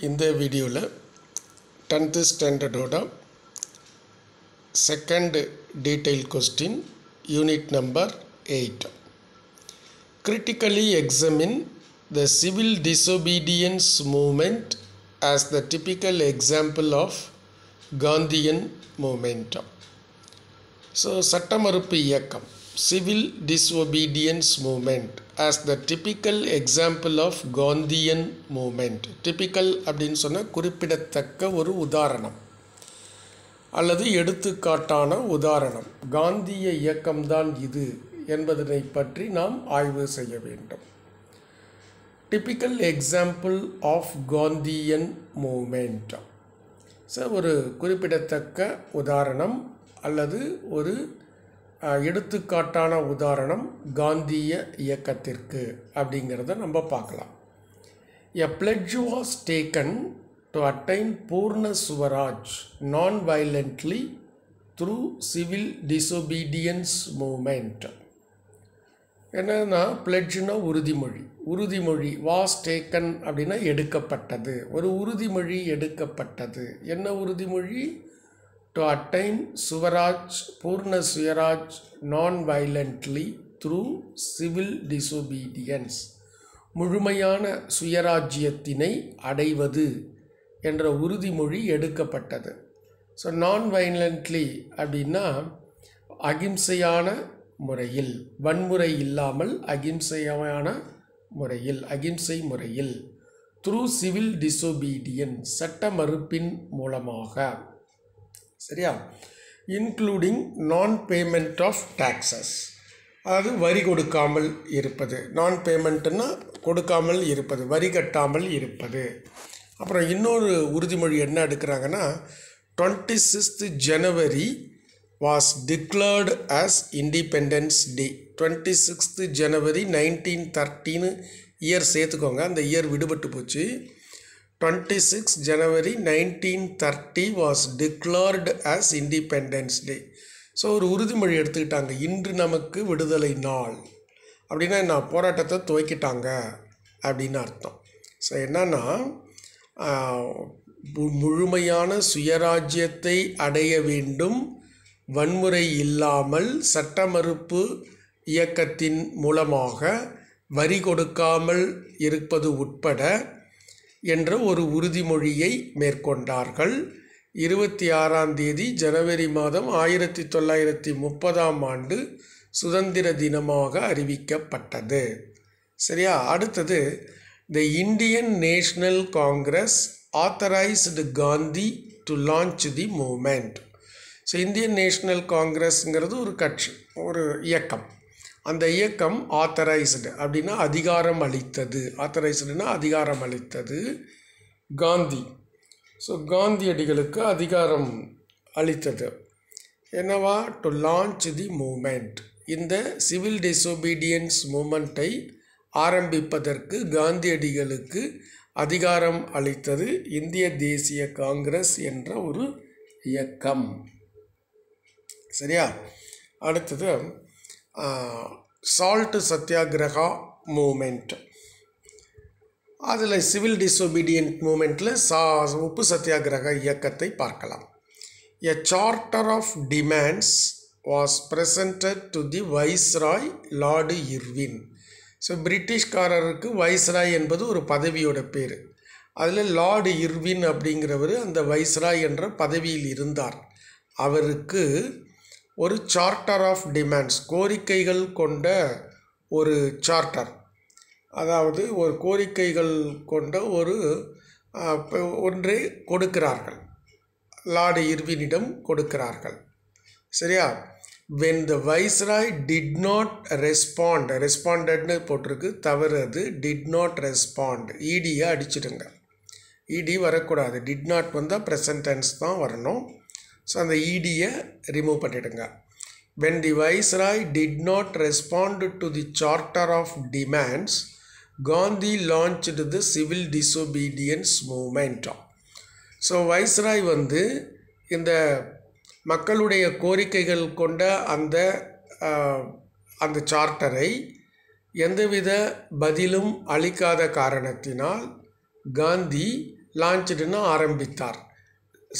இந்த வீடியோவில் 10th ஸ்டாண்டர்டோட second detail question unit number 8. Critically examine the civil disobedience movement as the typical example of Gandhian movement. So, சட்டமறுப்பு இயக்கம் civil disobedience movement as the typical example of Gandhian movement. Typical அப்படின்னு சொன்ன குறிப்பிடத்தக்க ஒரு உதாரணம் அல்லது எடுத்துக்காட்டான உதாரணம் காந்திய இயக்கம்தான் இது என்பதனை பற்றி நாம் ஆய்வு செய்ய வேண்டும். Typical example of Gandhian movement. So ஒரு குறிப்பிடத்தக்க உதாரணம் அல்லது ஒரு எடுத்துக்காட்டான உதாரணம் காந்திய இயக்கத்திற்கு அப்படிங்கிறத நம்ம பார்க்கலாம். A pledge was taken to attain Purna Swaraj non-violently through civil disobedience movement. என்னன்னா பிளட்ஜ்னா உறுதிமொழி வாஸ் டேக்கன் அப்படின்னா எடுக்கப்பட்டது, ஒரு உறுதிமொழி எடுக்கப்பட்டது. என்ன உறுதிமொழி? டு அட்டைன் சுவராஜ் பூர்ண சுயராஜ் நான் வயலண்ட்லி த்ரூ சிவில் டிசோபீடியன்ஸ், முழுமையான சுயராஜ்யத்தினை அடைவது என்ற உறுதிமொழி எடுக்கப்பட்டது. ஸோ நான் வயலண்ட்லி அப்படின்னா அகிம்சையான முறையில், வன்முறை இல்லாமல் அகிம்சையான முறையில், அகிம்சை முறையில், த்ரூ சிவில் டிசோபீடியன்ஸ் சட்ட மறுப்பின் மூலமாக, சரியா, இன்க்ளூடிங் நான் பேமெண்ட் ஆஃப் டாக்ஸஸ், அதாவது வரி கொடுக்காமல் இருப்பது. நான் பேமெண்ட்னா கொடுக்காமல் இருப்பது, வரி கட்டாமல் இருப்பது. அப்புறம் இன்னொரு உறுதிமொழி என்ன எடுக்கிறாங்கன்னா 26th January was declared as Independence Day. 26th January 1913 year சேர்த்துக்கோங்க, அந்த இயர் விடுபட்டு போச்சு. 26 January 1930 was declared as Independence Day. So ஒரு உறுதிமொழி எடுத்துக்கிட்டாங்க, இன்று நமக்கு விடுதலை நாள் அப்படின்னா என்ன, போராட்டத்தை துவக்கிட்டாங்க அப்படின்னு அர்த்தம். ஸோ என்னன்னா முழுமையான சுயராஜ்யத்தை அடைய வேண்டும், வன்முறை இல்லாமல் சட்ட மறுப்பு இயக்கத்தின் மூலமாக வரி கொடுக்காமல் இருப்பது உட்பட என்ற ஒரு உறுதிமொழியை மேற்கொண்டார்கள். 26 ஜனவரி மாதம் 1930 சுதந்திர தினமாக அறிவிக்கப்பட்டது. சரியா? அடுத்தது, the Indian National Congress authorised Gandhi to launch the movement. So Indian National காங்கிரஸ்ங்கிறது ஒரு கட்சி, ஒரு இயக்கம். அந்த இயக்கம் ஆத்தரைஸ்டு அப்படின்னா அதிகாரம் அளித்தது, ஆத்தரைஸ்டுனா அதிகாரம் அளித்தது காந்தி. ஸோ காந்தியடிகளுக்கு அதிகாரம் அளித்தது என்னவா? To launch the movement. இந்த சிவில் டிசோபீடியன்ஸ் மூமெண்ட்டை ஆரம்பிப்பதற்கு காந்தியடிகளுக்கு அதிகாரம் அளித்தது இந்திய தேசிய காங்கிரஸ் என்ற ஒரு இயக்கம். சரியா? அடுத்தது சால்ட் சத்தியாகிரகா மூமெண்ட். அதில் சிவில் டிசோபீடியன்ட் மூமெண்ட்டில் உப்பு சத்தியாகிரக இயக்கத்தை பார்க்கலாம். A charter of demands was presented to the viceroy Lord Irwin. So பிரிட்டிஷ்காரருக்கு வைஸ்ராய் என்பது ஒரு பதவியோட பேர். அதில் லார்டு இர்வின் அப்படிங்கிறவர் அந்த வைஸ்ராய் என்ற பதவியில் இருந்தார். அவருக்கு ஒரு சார்ட்டர் ஆஃப் டிமாண்ட்ஸ், கோரிக்கைகள் கொண்ட ஒரு சார்ட்டர், அதாவது ஒரு கோரிக்கைகள் கொண்ட ஒரு ஒன்றை கொடுக்கிறார்கள், லார்டு இர்வினிடம் கொடுக்கிறார்கள். சரியா? when the viceroy did not respond, respondedனு போட்டிருக்கு, தவறு அது, did not respond, ஈடியை அடிச்சிடுங்க, ஈடி வரக்கூடாது, did not வந்தால் ப்ரெசன்ட் டென்ஸ் தான் வரணும். ஸோ அந்த ஈடியை ரிமூவ் பண்ணிடுங்க. when the viceroy did not respond to the charter of demands, Gandhi launched the civil disobedience movement. So viceroy வந்து இந்த மக்களுடைய கோரிக்கைகள் கொண்ட அந்த சார்ட்டரை எந்தவித பதிலும் அளிக்காத காரணத்தினால் காந்தி லான்ச்டுன்னா ஆரம்பித்தார்.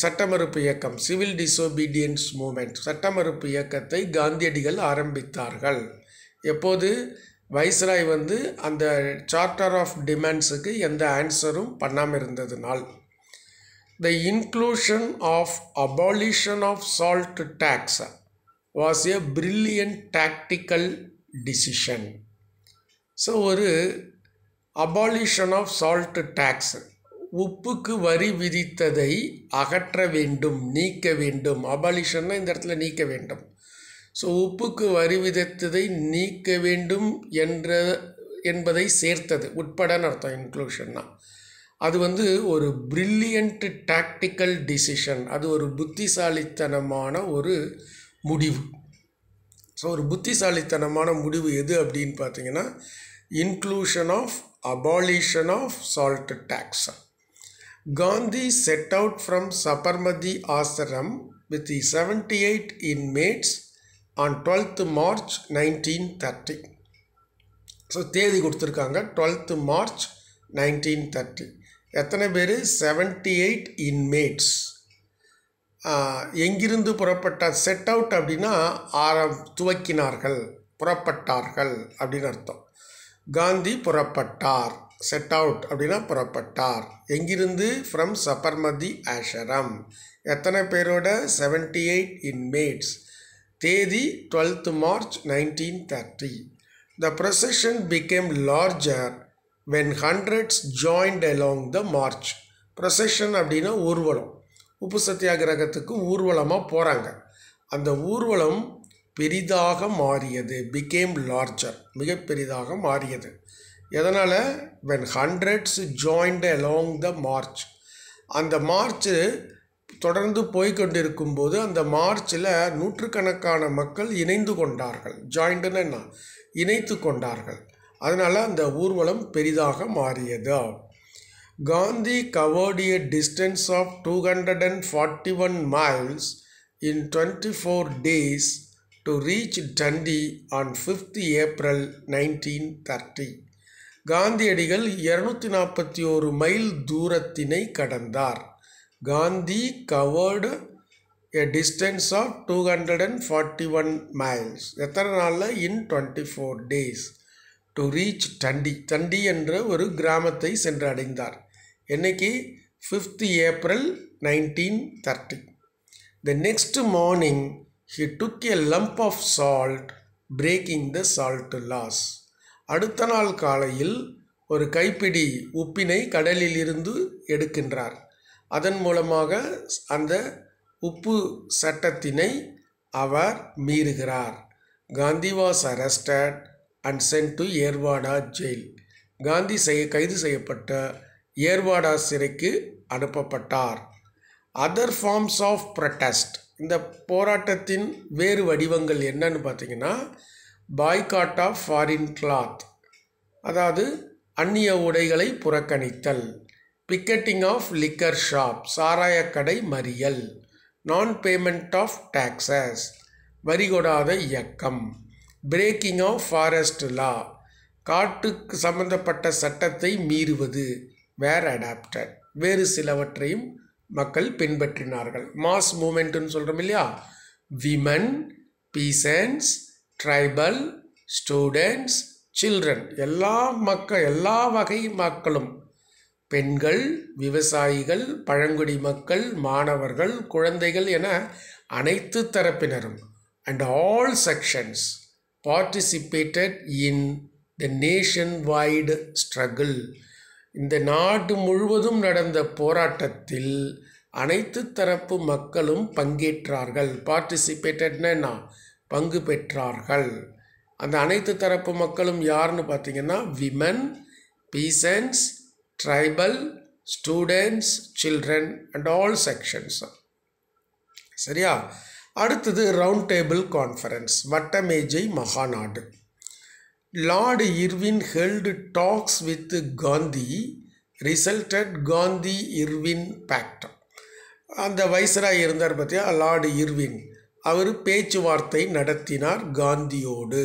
சட்டமறுப்பு இயக்கம், சிவில் டிசோபீடியன்ஸ் மூமெண்ட், சட்டமறுப்பு இயக்கத்தை காந்தியடிகள் ஆரம்பித்தார்கள். எப்போது? வைஸ்ராய் அந்த சார்ட்டர் ஆஃப் டிமாண்ட்ஸுக்கு எந்த ஆன்சரும் பண்ணாமல் இருந்ததுனால். The inclusion of abolition of salt tax was a brilliant tactical decision. So ஒரு அபாலிஷன் ஆஃப் சால்ட் டேக்ஸ், உப்புக்கு வரி விதித்ததை அகற்ற வேண்டும், நீக்க வேண்டும். அபாலிஷன்னா இந்த இடத்துல நீக்க வேண்டும். ஸோ உப்புக்கு வரி விதித்ததை நீக்க வேண்டும் என்பதை சேர்த்தது உட்படன்னு அர்த்தம் இன்க்ளூஷன்னா. அது ஒரு பிரில்லியன்ட் டாக்டிக்கல் டிசிஷன். அது ஒரு புத்திசாலித்தனமான ஒரு முடிவு. ஸோ ஒரு புத்திசாலித்தனமான முடிவு எது அப்படின்னு பார்த்தீங்கன்னா, inclusion of abolition of salt tax. Gandhi set out from Sabarmati Ashram with the 78 inmates on 12th March 1930. So தேதி கொடுத்துருக்காங்க 12th March 1930. எத்தனை பேர்? 78 inmates. எங்கிருந்து புறப்பட்டார்? செட் அவுட் அப்படின்னா துவக்கினார்கள், புறப்பட்டார்கள் அப்படின்னு அர்த்தம். காந்தி புறப்பட்டார். செட் அவுட் அப்படின்னா புறப்பட்டார். எங்கிருந்து? ஃப்ரம் சபர்மதி ஆஷ்ரம். எத்தனை பேரோட? 78 inmates. தேதி 12th March 1930. The procession became larger when hundreds joined along the march. procession அப்படின்னா ஊர்வலம். உப்பு சத்தியாகிரகத்துக்கு ஊர்வலமாக போகிறாங்க. அந்த ஊர்வலம் பெரிதாக மாறியது. became larger, மிக பெரிதாக மாறியது. எதனால்? when hundreds joined along the march. அந்த மார்ச்சு தொடர்ந்து போய்கொண்டிருக்கும்போது அந்த மார்ச்சில் நூற்றுக்கணக்கான மக்கள் இணைந்து கொண்டார்கள். ஜாயிண்டுன்னு என்ன? இணைத்து கொண்டார்கள். அதனால் அந்த ஊர்வலம் பெரிதாக மாறியது. Gandhi covered a distance of 241 miles in 24 days to reach Dundee on 5th April 1930. காந்தியடிகள் 241 மைல் தூரத்தினை கடந்தார். Gandhi covered a distance of 241 miles. எத்தனை நாளில்? in 24 days to reach Dundee. தண்டி என்ற ஒரு கிராமத்தை சென்று அடைந்தார். என்னைக்கு? 5th April 1930. The next morning he took a lump of salt, breaking the salt laws. அடுத்த நாள் காலையில் ஒரு கைப்பிடி உப்பினை கடலில் இருந்து எடுக்கின்றார். அதன் மூலமாக அந்த உப்பு சட்டத்தினை அவர் மீறுகிறார். Gandhi was arrested and sent to Yerwada jail. Gandhi கைது செய்யப்பட்ட ஏர்வாடா சிறைக்கு அனுப்பப்பட்டார். Other forms of protest. இந்த போராட்டத்தின் வேறு வடிவங்கள் என்னன்னு பார்த்தீங்கன்னா, பாய்காட் ஆஃப் ஃபாரின் கிளாத், அதாவது அந்நிய உடைகளை புறக்கணித்தல். பிக்கெட்டிங் ஆஃப் லிக்கர் ஷாப், சாராயக்கடை மறியல். நான் பேமெண்ட் ஆஃப் டாக்ஸஸ், வரி கொடாத இயக்கம். பிரேக்கிங் ஆஃப் ஃபாரஸ்ட் லா, காட்டுக்கு சம்பந்தப்பட்ட சட்டத்தை மீறுவது. வேர் அடாப்டட், வேறு சிலவற்றையும் மக்கள் பின்பற்றினார்கள். மாஸ் மூமெண்ட்டுன்னு சொல்கிறோம் இல்லையா? Women, peasants, tribal, students, children, எல்லா வகை மக்களும், பெண்கள், விவசாயிகள், பழங்குடி மக்கள், மாணவர்கள், குழந்தைகள் என அனைத்து தரப்பினரும் and all sections participated in the nation-wide struggle. இந்த நாடு முழுவதும் நடந்த போராட்டத்தில் அனைத்து தரப்பு மக்களும் பங்கேற்றார்கள். பார்ட்டிசிபேட்டட்னா பங்கு பெற்றார்கள். அந்த அனைத்து தரப்பு மக்களும் யாருன்னு பார்த்தீங்கன்னா, women, peasants, tribal, students, children and all sections. சரியா? அடுத்தது ரவுண்ட் டேபிள் கான்ஃபரன்ஸ், வட்டமேஜை மகாநாடு. Lord Irwin held talks with Gandhi, resulted Gandhi Irwin pact. அந்த வைஸ்ராய் இருந்தார் பார்த்தியா, லார்டு இர்வின், அவர் பேச்சுவார்த்தை நடத்தினார் காந்தியோடு.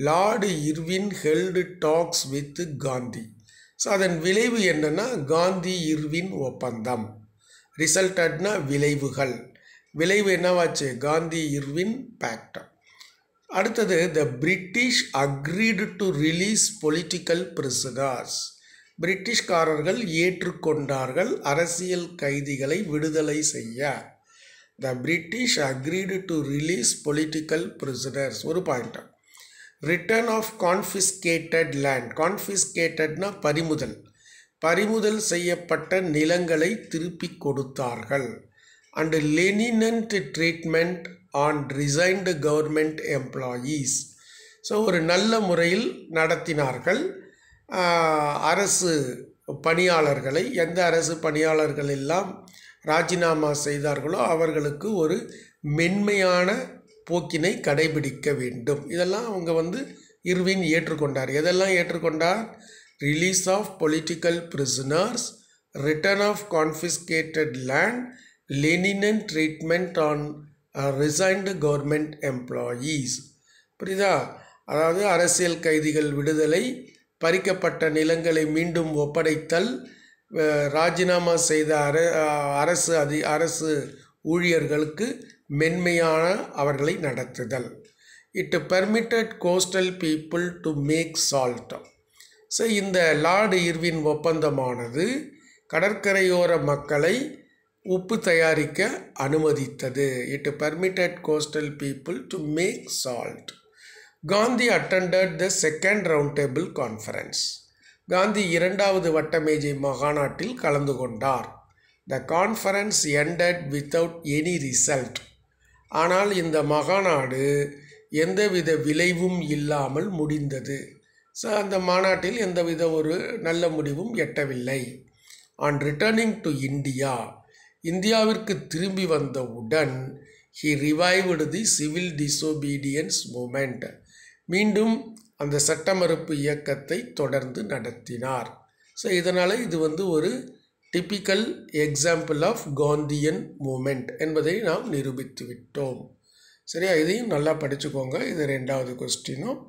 Lord Irwin held talks with Gandhi. So அதன் விளைவு என்னென்னா காந்தி இர்வின் ஒப்பந்தம். ரிசல்டட்னா விளைவுகள். விளைவு என்னவாச்சு? Gandhi Irwin pact. அடுத்தது the British agreed to release political prisoners. பிரிட்டிஷ்காரர்கள் ஏற்றுக்கொண்டார்கள் அரசியல் கைதிகளை விடுதலை செய்ய. The British agreed to release political prisoners. ஒரு point. Return of confiscated land. கான்ஃபிஸ்கேட்டட்னா பறிமுதல். பறிமுதல் செய்யப்பட்ட நிலங்களை திருப்பி கொடுத்தார்கள். And lenient treatment on resigned government employees. So ஒரு நல்ல முறையில் நடத்தினார்கள் அரசு பணியாளர்களை. எந்த அரசு பணியாளர்கள் எல்லாம் ராஜினாமா செய்தார்களோ அவர்களுக்கு ஒரு மென்மையான போக்கினை கடைபிடிக்க வேண்டும். இதெல்லாம் அவங்க இர்வின் ஏற்றுக்கொண்டார். எதெல்லாம் ஏற்றுக்கொண்டார்? Release of political prisoners, return of confiscated land, lenient treatment on resigned government employees. புரியுதா? அதாவது அரசியல் கைதிகள் விடுதலை, பறிக்கப்பட்ட நிலங்களை மீண்டும் ஒப்படைத்தல், ராஜினாமா செய்த அரசு ஊழியர்களுக்கு மென்மையான அவர்களை நடத்துதல். It permitted coastal people to make salt. So இந்த லார்டு இர்வின் ஒப்பந்தமானது கடற்கரையோர மக்களை உப்பு தயாரிக்க அனுமதித்தது. It permitted coastal people to make salt. Gandhi attended the second round table conference. Gandhi இரண்டாவது வட்டமேஜை மாநாட்டில் கலந்து கொண்டார். The conference ended without any result. ஆனால் இந்த மாநாடு எந்தவித விளைவும் இல்லாமல் முடிந்தது. ஸோ அந்த மாநாட்டில் எந்தவித ஒரு நல்ல முடிவும் எட்டவில்லை. ஆன் ரிட்டர்னிங் டு இந்தியா, இந்தியாவிற்கு திரும்பி வந்தவுடன் he revived the civil disobedience moment. மீண்டும் அந்த சட்ட மறுப்பு இயக்கத்தை தொடர்ந்து நடத்தினார். ஸோ இதனால் இது ஒரு typical example of Gandhian movement என்பதை நாம் நிரூபித்து விட்டோம். சரியா? இதையும் நல்லா படிச்சுக்கோங்க. இது 2வது கொஸ்டினும்.